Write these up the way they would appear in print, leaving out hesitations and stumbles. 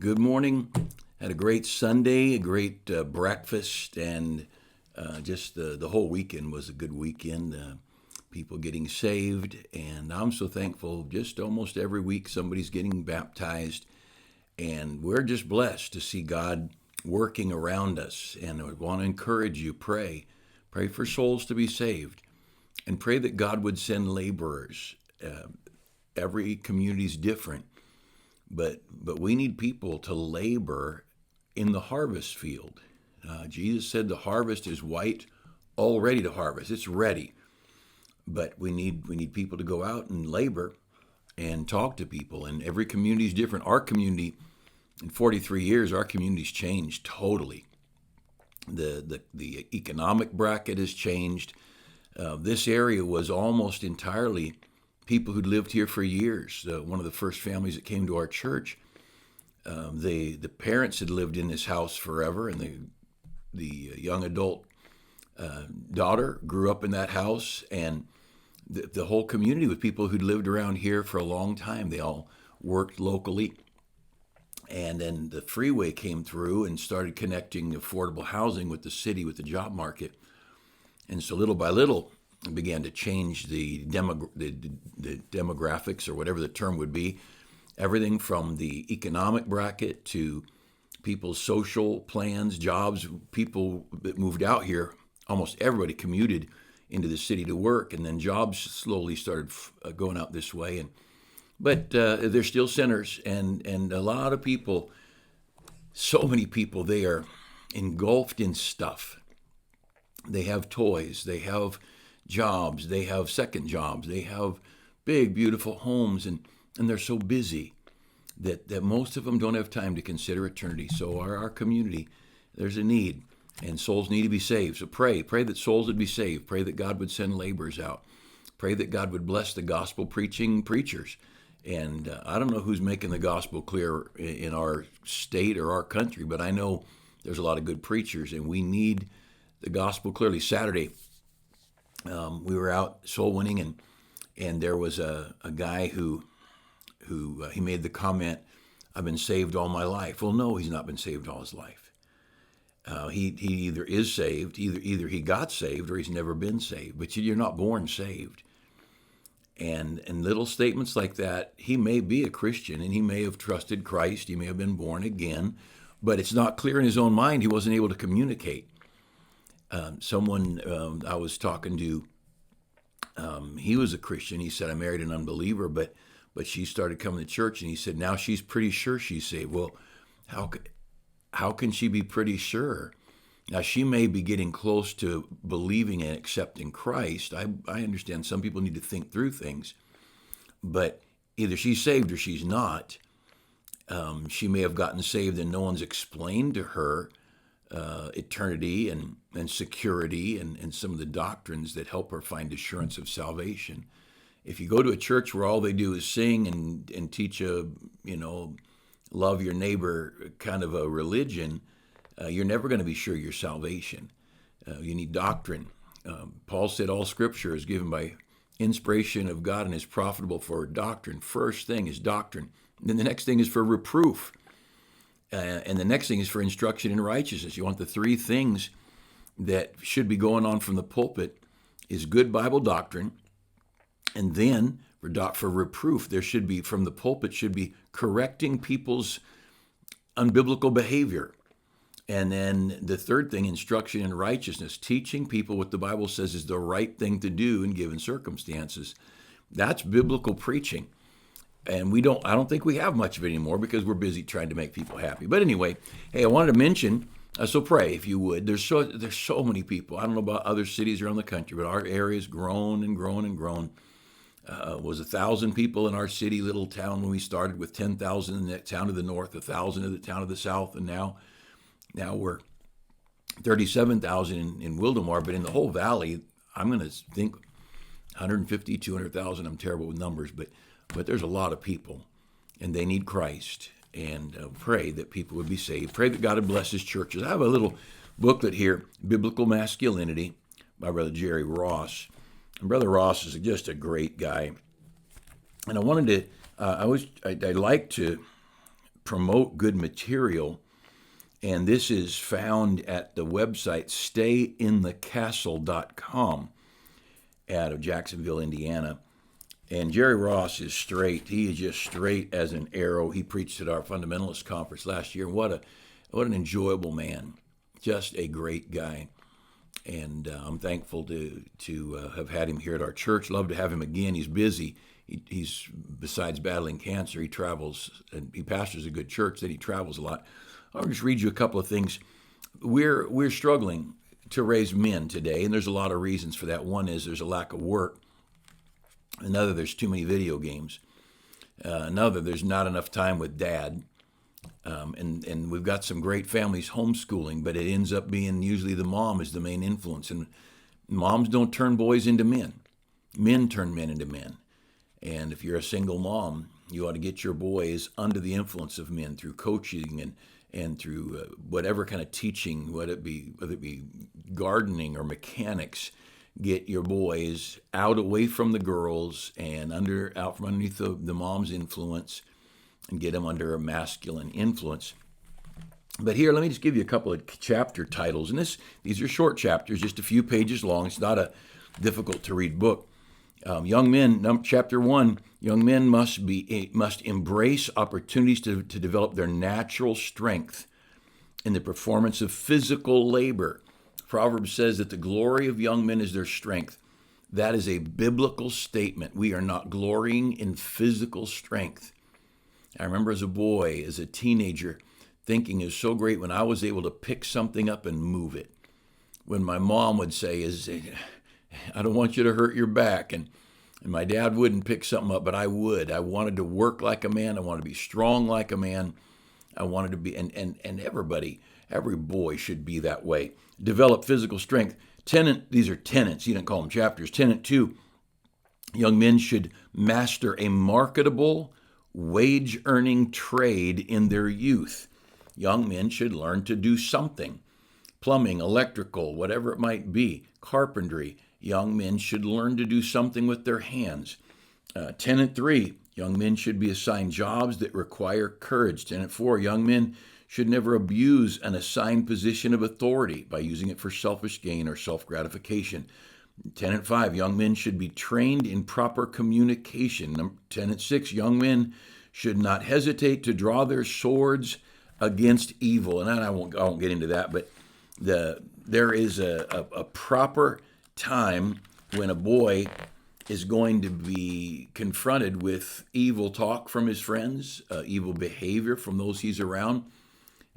Good morning. Had a great Sunday, a great breakfast, and just the whole weekend was a good weekend. People getting saved, and I'm so thankful. Just almost every week, somebody's getting baptized, and we're just blessed to see God working around us. And I want to encourage you: pray for souls to be saved, and pray that God would send laborers. Every community's different. But we need people to labor in the harvest field. Jesus said the harvest is white, all ready to harvest. It's ready, but we need people to go out and labor and talk to people. And every community is different. Our community, in 43 years, our community's changed totally. The economic bracket has changed. This area was almost entirely people who'd lived here for years. One of the first families that came to our church, the parents had lived in this house forever, and the young adult daughter grew up in that house, and the whole community was people who'd lived around here for a long time. They all worked locally, and then the freeway came through and started connecting affordable housing with the city, with the job market, and so little by little began to change the demographics, or whatever the term would be. Everything from the economic bracket to people's social plans, jobs. People that moved out here, almost everybody commuted into the city to work, and then jobs slowly started going out this way. But they're still sinners, and a lot of people, so many people, they are engulfed in stuff. They have toys, they have jobs, they have second jobs, they have big, beautiful homes, and they're so busy that most of them don't have time to consider eternity. So our community, there's a need, and souls need to be saved. So pray that souls would be saved. Pray that God would send laborers out. Pray that God would bless the gospel preaching preachers. And I don't know who's making the gospel clear in our state or our country, but I know there's a lot of good preachers, and we need the gospel clearly. Saturday, we were out soul winning, and there was a guy who he made the comment, "I've been saved all my life." Well, no, he's not been saved all his life. He either is saved, either he got saved, or he's never been saved. But you're not born saved. And little statements like that, he may be a Christian, and he may have trusted Christ, he may have been born again, but it's not clear in his own mind. He wasn't able to communicate. Someone I was talking to, he was a Christian. He said, "I married an unbeliever, but she started coming to church," and he said, "Now she's pretty sure she's saved." Well, how can she be pretty sure? Now, she may be getting close to believing and accepting Christ. I understand some people need to think through things, but either she's saved or she's not. She may have gotten saved and no one's explained to her eternity and security and some of the doctrines that help her find assurance of salvation. If you go to a church where all they do is sing and teach love your neighbor kind of a religion, you're never going to be sure your salvation. You need doctrine. Paul said all Scripture is given by inspiration of God and is profitable for doctrine. First thing is doctrine. Then the next thing is for reproof. And the next thing is for instruction in righteousness. You want the three things that should be going on from the pulpit is good Bible doctrine, and then for reproof, there should be, from the pulpit, should be correcting people's unbiblical behavior. And then the third thing, instruction in righteousness, teaching people what the Bible says is the right thing to do in given circumstances. That's biblical preaching. And I don't think we have much of it anymore because we're busy trying to make people happy. But anyway, hey, I wanted to mention, so pray if you would. There's so many people. I don't know about other cities around the country, but our area's grown and grown and grown. Was 1,000 people in our city, little town when we started, with 10,000 in the town to the north, 1,000 in the town to the south, and now we're 37,000 in Wildomar. But in the whole valley, I'm going to think 150, 200,000. I'm terrible with numbers, but there's a lot of people, and they need Christ. And pray that people would be saved. Pray that God would bless His churches. I have a little booklet here, Biblical Masculinity, by Brother Jerry Ross. And Brother Ross is just a great guy. And I wanted to, I like to promote good material. And this is found at the website stayinthecastle.com out of Jacksonville, Indiana. And Jerry Ross is straight. He is just straight as an arrow. He preached at our fundamentalist conference last year. What an enjoyable man. Just a great guy. And I'm thankful to have had him here at our church. Love to have him again. He's busy. He's besides battling cancer, he travels and he pastors a good church that he travels a lot. I'll just read you a couple of things. We're struggling to raise men today, and there's a lot of reasons for that. One is there's a lack of work. Another, there's too many video games. Another, there's not enough time with dad. And we've got some great families homeschooling, but it ends up being usually the mom is the main influence. And moms don't turn boys into men. Men turn men into men. And if you're a single mom, you ought to get your boys under the influence of men through coaching and through whatever kind of teaching, whether it be gardening or mechanics. Get your boys out away from the girls and out from underneath the mom's influence, and get them under a masculine influence. But here, let me just give you a couple of chapter titles. And these are short chapters, just a few pages long. It's not a difficult to read book. Young men, chapter 1, young men must embrace opportunities to develop their natural strength in the performance of physical labor. Proverbs says that the glory of young men is their strength. That is a biblical statement. We are not glorying in physical strength. I remember as a boy, as a teenager, thinking it was so great when I was able to pick something up and move it. When my mom would say, I don't want you to hurt your back. And my dad wouldn't pick something up, but I would. I wanted to work like a man. I wanted to be strong like a man. I wanted to be, and every boy should be that way. Develop physical strength. These are tenets. You didn't call them chapters. Tenet 2, young men should master a marketable, wage-earning trade in their youth. Young men should learn to do something. Plumbing, electrical, whatever it might be, carpentry. Young men should learn to do something with their hands. Tenet 3, young men should be assigned jobs that require courage. Tenet 4, young men should never abuse an assigned position of authority by using it for selfish gain or self-gratification. Tenet 5, young men should be trained in proper communication. Tenet 6, young men should not hesitate to draw their swords against evil. And I won't get into that, but there is a proper time when a boy is going to be confronted with evil talk from his friends, evil behavior from those he's around,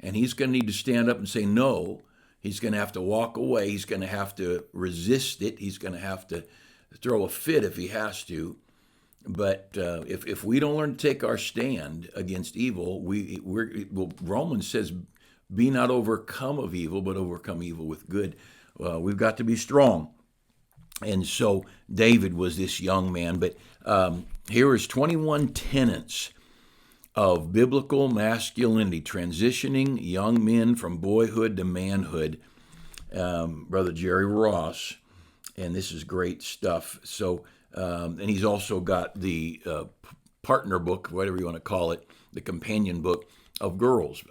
and he's going to need to stand up and say no. He's going to have to walk away. He's going to have to resist it. He's going to have to throw a fit if he has to. But if we don't learn to take our stand against evil, Romans says, be not overcome of evil, but overcome evil with good. We've got to be strong. And so David was this young man. But here is 21 tenets of biblical masculinity, transitioning young men from boyhood to manhood. Brother Jerry Ross, and this is great stuff. So, and he's also got the partner book, whatever you want to call it, the companion book of girls,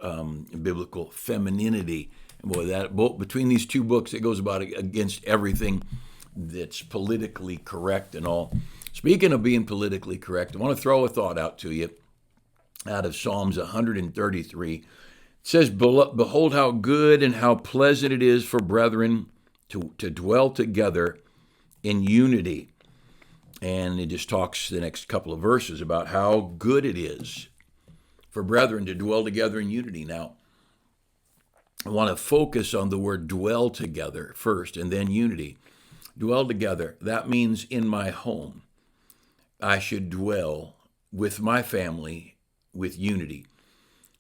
biblical femininity. And boy, between these two books, it goes about against everything that's politically correct and all. Speaking of being politically correct, I want to throw a thought out to you out of Psalms 133. It says, behold how good and how pleasant it is for brethren to dwell together in unity. And it just talks the next couple of verses about how good it is for brethren to dwell together in unity. Now, I want to focus on the word dwell together first and then unity. Dwell together, that means in my home. I should dwell with my family with unity.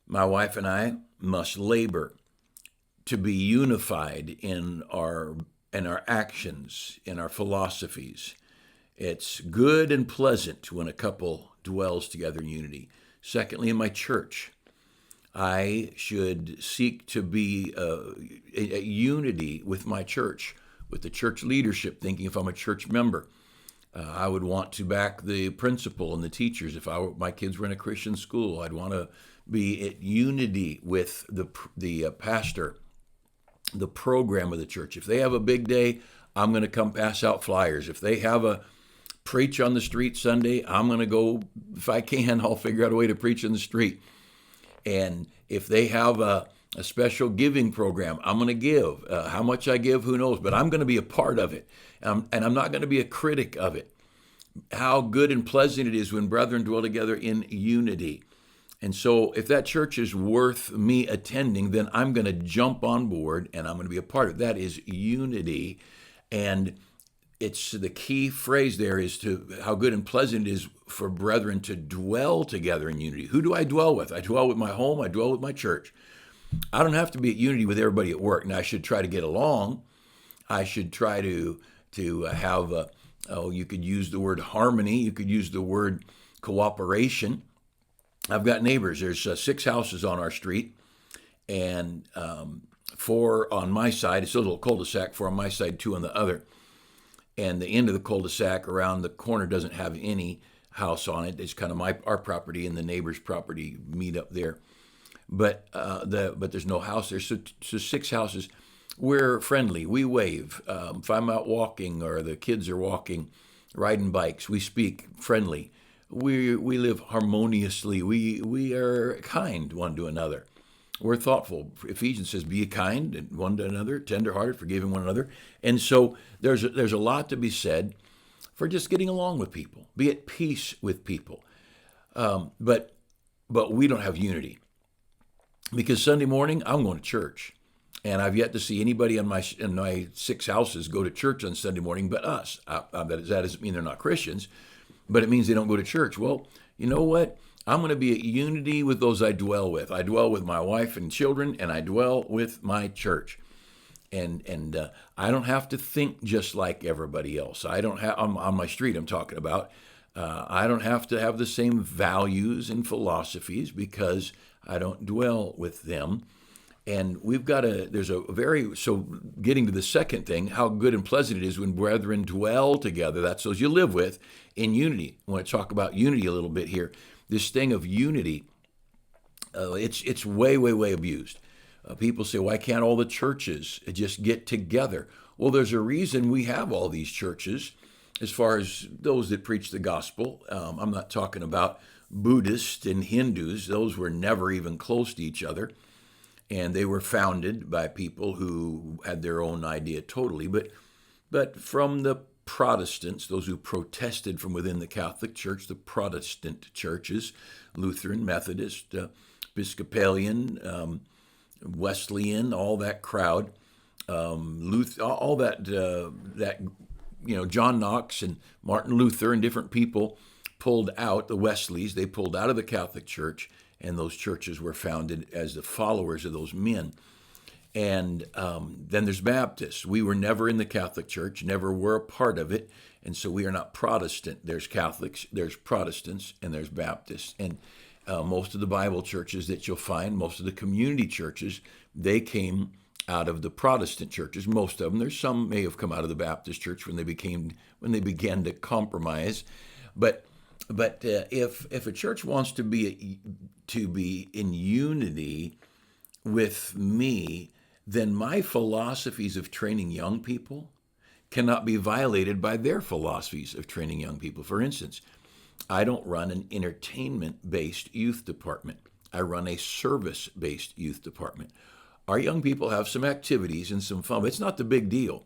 My wife and I must labor to be unified in our actions, in our philosophies. It's good and pleasant when a couple dwells together in unity. Secondly, in my church, I should seek to be a unity with my church, with the church leadership, thinking if I'm a church member, I would want to back the principal and the teachers. If my kids were in a Christian school, I'd want to be at unity with the pastor, the program of the church. If they have a big day, I'm going to come pass out flyers. If they have a preach on the street Sunday, I'm going to go, if I can, I'll figure out a way to preach in the street. And if they have a special giving program, I'm going to give. How much I give, who knows, but I'm going to be a part of it. And I'm not going to be a critic of it. How good and pleasant it is when brethren dwell together in unity. And so if that church is worth me attending, then I'm going to jump on board and I'm going to be a part of it. That is unity. And it's the key phrase there is to how good and pleasant it is for brethren to dwell together in unity. Who do I dwell with? I dwell with my home. I dwell with my church. I don't have to be at unity with everybody at work. Now, I should try to get along. I should try to have, you could use the word harmony. You could use the word cooperation. I've got neighbors. There's 6 houses on our street, and 4 on my side. It's a little cul-de-sac, 4 on my side, 2 on the other. And the end of the cul-de-sac around the corner doesn't have any house on it. It's kind of our property, and the neighbor's property meet up there. But there's no house there. So 6 houses. We're friendly. We wave. If I'm out walking or the kids are walking, riding bikes, we speak friendly. We live harmoniously. We are kind one to another. We're thoughtful. Ephesians says, be kind one to another, tenderhearted, forgiving one another. And so there's a lot to be said for just getting along with people, be at peace with people. But we don't have unity. Because Sunday morning, I'm going to church. And I've yet to see anybody in my 6 houses go to church on Sunday morning but us. That doesn't mean they're not Christians, but it means they don't go to church. Well, you know what? I'm going to be at unity with those I dwell with. I dwell with my wife and children, and I dwell with my church. And I don't have to think just like everybody else. I don't have, on my street I'm talking about, I don't have to have the same values and philosophies because I don't dwell with them. And we've got so getting to the second thing, how good and pleasant it is when brethren dwell together. That's those you live with in unity. I want to talk about unity a little bit here. This thing of unity, it's way, way, way abused. People say, why can't all the churches just get together? Well, there's a reason we have all these churches as far as those that preach the gospel. I'm not talking about Buddhists and Hindus. Those were never even close to each other. And they were founded by people who had their own idea totally. But from the Protestants, those who protested from within the Catholic Church, the Protestant churches, Lutheran, Methodist, Episcopalian, Wesleyan, all that crowd, all that John Knox and Martin Luther and different people pulled out, the Wesleys, they pulled out of the Catholic Church, and those churches were founded as the followers of those men. And then there's Baptists. We were never in the Catholic Church, never were a part of it, and so we are not Protestant. There's Catholics, there's Protestants, and there's Baptists. And most of the Bible churches that you'll find, most of the community churches, they came out of the Protestant churches. Most of them. There's some may have come out of the Baptist church when they began to compromise. But if a church wants to be in unity with me, then my philosophies of training young people cannot be violated by their philosophies of training young people. For instance, I don't run an entertainment-based youth department. I run a service-based youth department. Our young people have some activities and some fun, but it's not the big deal.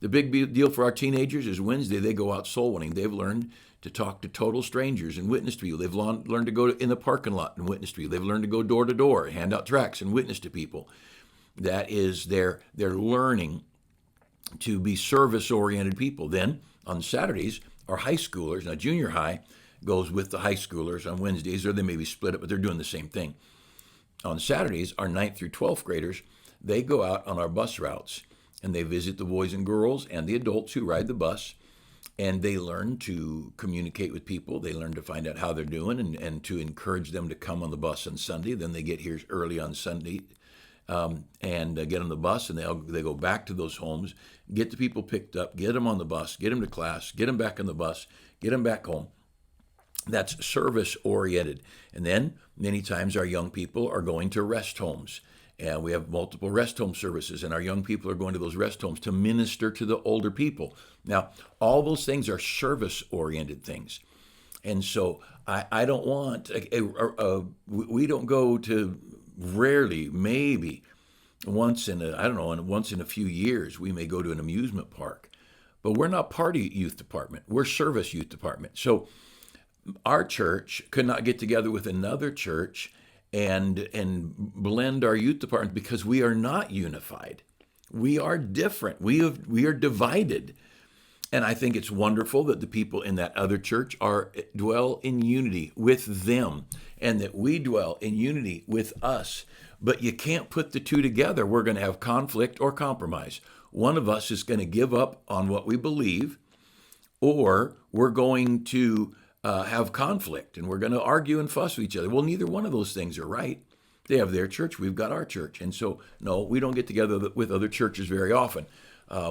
The big deal for our teenagers is Wednesday they go out soul winning. They've learned to talk to total strangers and witness to people. They've learned to go in the parking lot and witness to people. They've learned to go door to door, hand out tracts and witness to people. That is they're learning to be service-oriented people. Then on Saturdays, our high schoolers, now junior high goes with the high schoolers on Wednesdays, or they may be split up, but they're doing the same thing. On Saturdays, our 9th through 12th graders, they go out on our bus routes and they visit the boys and girls and the adults who ride the bus, and they learn to communicate with people. They learn to find out how they're doing and to encourage them to come on the bus on Sunday. Then they get here early on Sunday and get on the bus, and they go back to those homes, get the people picked up, get them on the bus, get them to class, get them back on the bus, get them back home. That's service oriented. And then many times our young people are going to rest homes. And we have multiple rest home services, and our young people are going to those rest homes to minister to the older people. Now, all those things are service oriented things. And so I don't want, we don't go to, rarely, maybe once in a, I don't know, once in a few years, we may go to an amusement park. But we're not party youth department. We're service youth department. So our church could not get together with another church and blend our youth department because we are not unified. We are different. We are divided. And I think it's wonderful that the people in that other church dwell in unity with them, and that we dwell in unity with us. But you can't put the two together. We're going to have conflict or compromise. One of us is going to give up on what we believe, or we're going to have conflict, and we're going to argue and fuss with each other. Well, neither one of those things are right. They have their church, we've got our church. And so, no, we don't get together with other churches very often.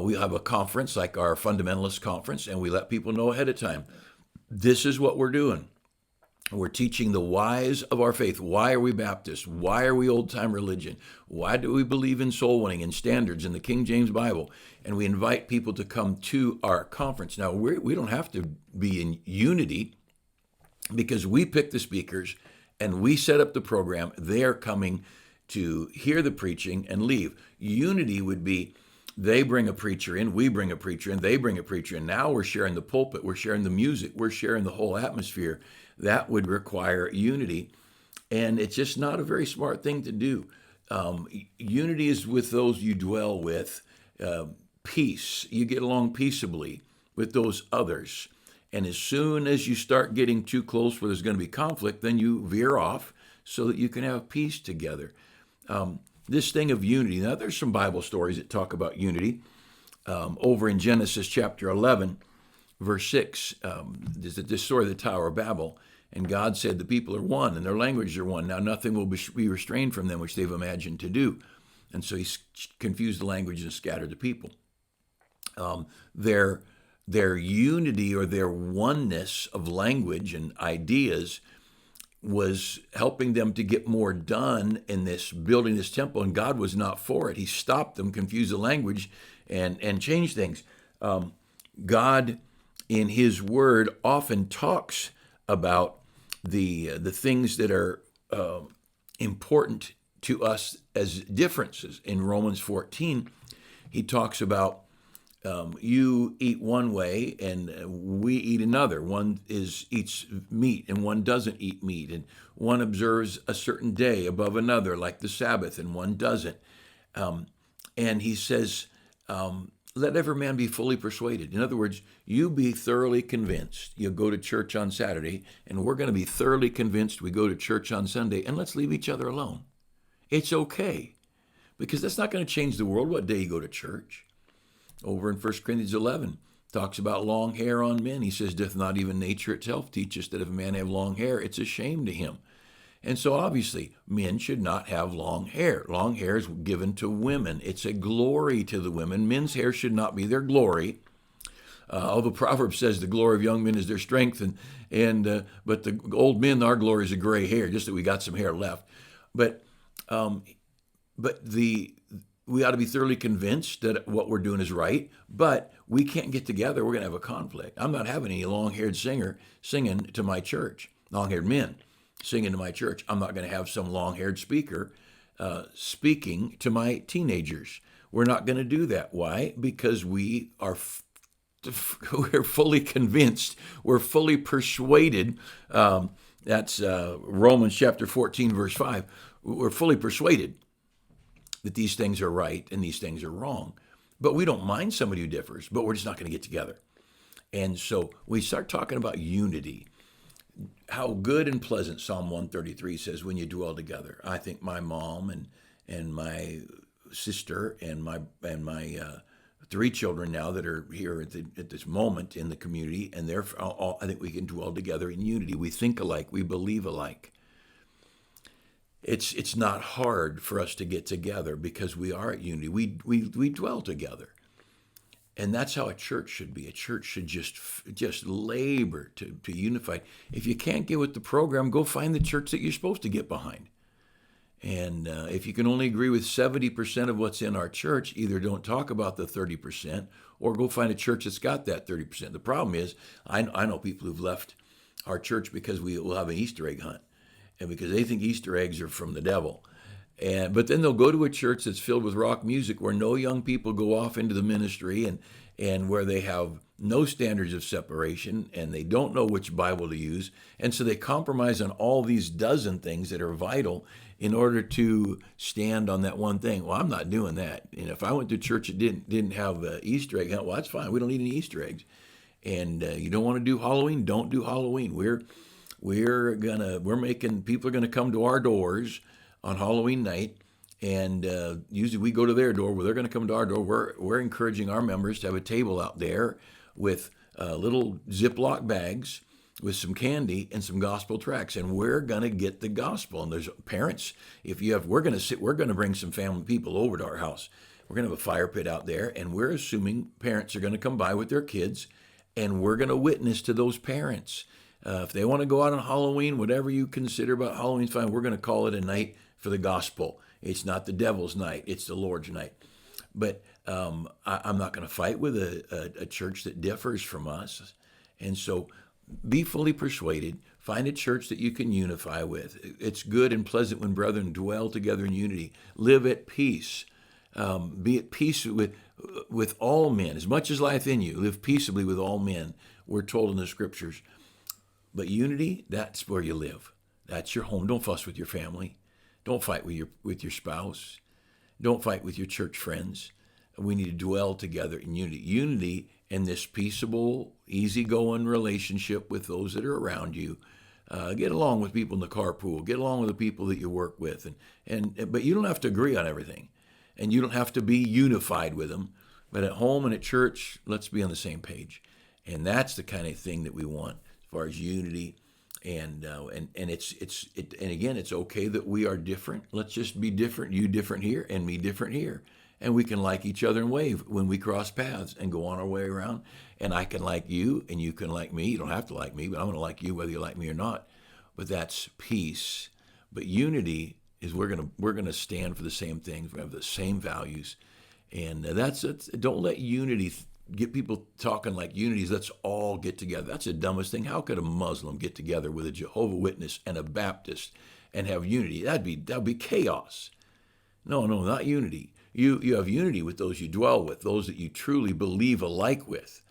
We have a conference like our fundamentalist conference, and we let people know ahead of time. This is what we're doing. We're teaching the whys of our faith. Why are we Baptists? Why are we old-time religion? Why do we believe in soul winning and standards in the King James Bible? And we invite people to come to our conference. Now, we don't have to be in unity because we pick the speakers and we set up the program. They're coming to hear the preaching and leave. Unity would be they bring a preacher in, we bring a preacher in, they bring a preacher in. Now we're sharing the pulpit, we're sharing the music, we're sharing the whole atmosphere. That would require unity, and it's just not a very smart thing to do. Unity is with those you dwell with. Peace, you get along peaceably with those others. And as soon as you start getting too close where there's going to be conflict, then you veer off so that you can have peace together. This thing of unity. Now, there's some Bible stories that talk about unity. Over in Genesis chapter 11, verse 6, there's this story of the Tower of Babel. And God said the people are one and their languages are one. Now nothing will be restrained from them which they've imagined to do. And so he confused the language and scattered the people. Their unity or their oneness of language and ideas was helping them to get more done in this building this temple, and God was not for it. He stopped them, confused the language, and changed things. God, in His Word, often talks about the things that are important to us as differences. In Romans 14, He talks about you eat one way and we eat another. One eats meat and one doesn't eat meat. And one observes a certain day above another, like the Sabbath, and one doesn't. And he says, let every man be fully persuaded. In other words, you be thoroughly convinced. You go to church on Saturday, and we're going to be thoroughly convinced we go to church on Sunday, and let's leave each other alone. It's okay, because that's not going to change the world what day you go to church. Over in 1 Corinthians 11, talks about long hair on men. He says, doth not even nature itself teach us that if a man have long hair, it's a shame to him. And so obviously, men should not have long hair. Long hair is given to women. It's a glory to the women. Men's hair should not be their glory. Although Proverbs says the glory of young men is their strength, but the old men, our glory is a gray hair, just that we got some hair left. But we ought to be thoroughly convinced that what we're doing is right, but we can't get together. We're going to have a conflict. I'm not having any long-haired singer singing to my church, long-haired men singing to my church. I'm not going to have some long-haired speaker speaking to my teenagers. We're not going to do that. Why? Because we're fully convinced. We're fully persuaded. That's Romans chapter 14, verse 5. We're fully persuaded that these things are right and these things are wrong. But we don't mind somebody who differs, but we're just not going to get together. And so we start talking about unity. How good and pleasant, Psalm 133 says, when you dwell together. I think my mom and my sister and my three children now that are here at this moment in the community, and I think we can dwell together in unity. We think alike, we believe alike. It's not hard for us to get together because we are at unity. We dwell together. And that's how a church should be. A church should just labor to unify. If you can't get with the program, go find the church that you're supposed to get behind. And if you can only agree with 70% of what's in our church, either don't talk about the 30% or go find a church that's got that 30%. The problem is, I know people who've left our church because we will have an Easter egg hunt and because they think Easter eggs are from the devil. But then they'll go to a church that's filled with rock music where no young people go off into the ministry and where they have no standards of separation and they don't know which Bible to use. And so they compromise on all these dozen things that are vital in order to stand on that one thing. Well, I'm not doing that. And if I went to church that didn't have an Easter egg hunt, well, that's fine. We don't need any Easter eggs. And you don't want to do Halloween? Don't do Halloween. People are gonna come to our doors on Halloween night, and usually we go to their door. Well, they're going to come to our door. We're encouraging our members to have a table out there with little Ziploc bags with some candy and some gospel tracts, and we're going to get the gospel. And there's parents. We're going to bring some family people over to our house. We're going to have a fire pit out there, and we're assuming parents are going to come by with their kids, and we're going to witness to those parents. If they want to go out on Halloween, whatever you consider about Halloween, fine. We're going to call it a night for the gospel. It's not the devil's night. It's the Lord's night. But I'm not going to fight with a church that differs from us. And so be fully persuaded. Find a church that you can unify with. It's good and pleasant when brethren dwell together in unity. Live at peace. Be at peace with all men. As much as lieth in you, live peaceably with all men. We're told in the scriptures. But unity, that's where you live. That's your home. Don't fuss with your family. Don't fight with your spouse. Don't fight with your church friends. We need to dwell together in unity. Unity in this peaceable, easygoing relationship with those that are around you. Get along with people in the carpool. Get along with the people that you work with. But you don't have to agree on everything. And you don't have to be unified with them. But at home and at church, let's be on the same page. And that's the kind of thing that we want as far as unity. And again, it's okay that we are different. Let's just be different. You different here, and me different here, and we can like each other and wave when we cross paths and go on our way around. And I can like you, and you can like me. You don't have to like me, but I'm going to like you whether you like me or not. But that's peace. But unity is we're gonna stand for the same things. We have the same values, and don't let unity get people talking like unities. Let's all get together. That's the dumbest thing. How could a Muslim get together with a Jehovah's Witness and a Baptist and have unity? That'd be chaos. No, not unity. You have unity with those you dwell with, those that you truly believe alike with.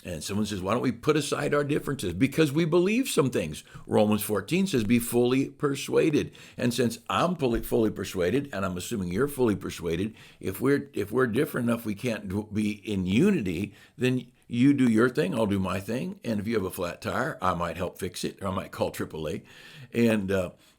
And someone says, why don't we put aside our differences? Because we believe some things. Romans 14 says, be fully persuaded. And since I'm fully persuaded, and I'm assuming you're fully persuaded, if we're different enough we can't be in unity, then you do your thing, I'll do my thing. And if you have a flat tire, I might help fix it, or I might call AAA. And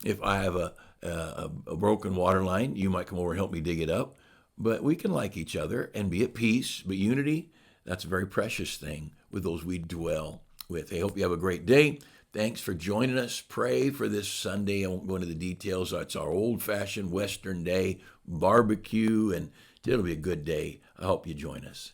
if I have a broken water line, you might come over and help me dig it up. But we can like each other and be at peace. But unity, that's a very precious thing with those we dwell with. I hope you have a great day. Thanks for joining us. Pray for this Sunday. I won't go into the details. It's our old-fashioned Western day, barbecue, and it'll be a good day. I hope you join us.